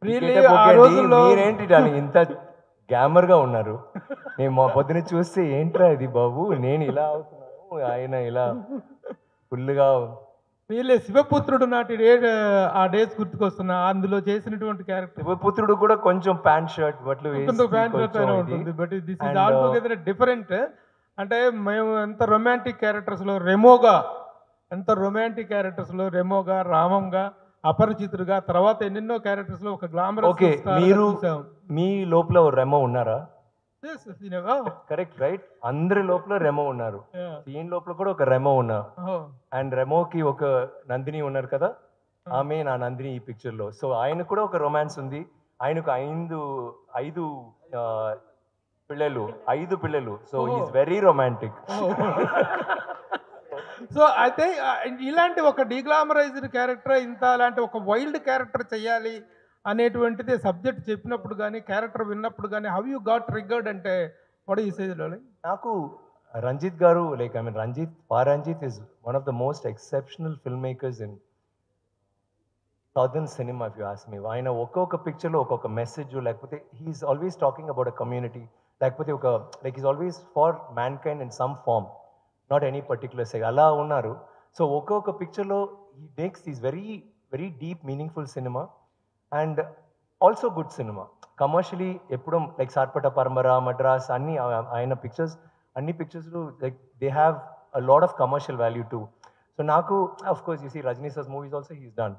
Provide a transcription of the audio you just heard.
Really getup ఆ okay అండి. రోజుల్లో మీరేంటి డార్లింగ్ ఇంత గ్లామర్‌గా ఉన్నారు. నేను పొద్దున చూస్తే ఏంట్రా ఇది బాబు! నేను ఇలా అవుతున్నాను. ఆయన ఇలా ఫుల్‌గా రియల్లీ శివపుత్రుడు నాటి ఆ డేస్ గుర్తుకొస్తున్నా. అందులో చేసినటువంటి క్యారెక్టర్ శివపుత్రుడు కూడా కొంచెం ప్యాంట్ షర్ట్ బట్టలు కొంచెం వేసి ఫ్యాన్ షర్ట్ కొంచెం అయినా ఇది. ఉంటుంది. But this is and all together different. అంటే మేము ఎంత రొమాంటిక్ క్యారెక్టర్స్‌లో రెమోగా, ఎంత రొమాంటిక్ క్యారెక్టర్స్‌లో రెమోగా, రామంగా, అపరిచితుడుగా, తర్వాత ఎన్నెన్నో క్యారెక్టర్స్‌లో ఒక గ్లామరస్ ఓకే. స్టార్‌గా మీరు చూసాం. మీ లోపల రెమో ఉన్నారా? Yes. Yes. Oh! Correct right? అందరి లోపల రెమో ఉన్నారు. యాహ్! ఈయన లోపల కూడా ఒక రెమో ఉన్నా. ఓహ్! అండ్ రెమోకి ఒక నందిని ఉన్నారు కదా! ఆ! ఆమె నా నందిని ఈ పిక్చర్‌లో. సో, ఆయనకు కూడా ఒక రొమాన్స్ ఉంది. ఆయనకు 5 ఆహ్, పిల్లలు. 5 పిల్లలు. సో, హి ఓహో! Is very romantic. Oh! So, అయితే ఇలాంటి ఒక డీగ్లామరైజ్డ్ క్యారెక్టర్ ఇంత అలాంటి ఒక వైల్డ్ క్యారెక్టర్ చేయాలి అనేటువంటిది సబ్జెక్ట్ చెప్పినప్పుడు గాని, క్యారెక్టర్ విన్నప్పుడు గాని, హౌ యూ గాట్ ట్రిగ్గర్డ్ అంటే what do you say darling? నాకు రంజిత్ గారు like I mean Ranjith is one of the most exceptional film makers in southern cinema if you ask me. ఆయన ఒక్కొక్క పిక్చర్‌లో ఒక్కొక్క మెసేజ్ లేకపోతే he is always talking about a community లేకపోతే ఒక like is always for mankind in some form. Not any particular సెగ్ అలా ఉన్నారు. సో, ఒక్కొక్క పిక్చర్‌లో he makes these very, very deep meaningful cinema and also good cinema. Commercially ఎప్పుడూ like 'Sarpatta Parambarai', 'Madras' అన్నీ ఆయన పిక్చర్స్ అన్ని పిక్చర్స్‌లో like they have a lot of commercial value too. So, నాకు of course you see 'Rajini' sir's movies also he is done.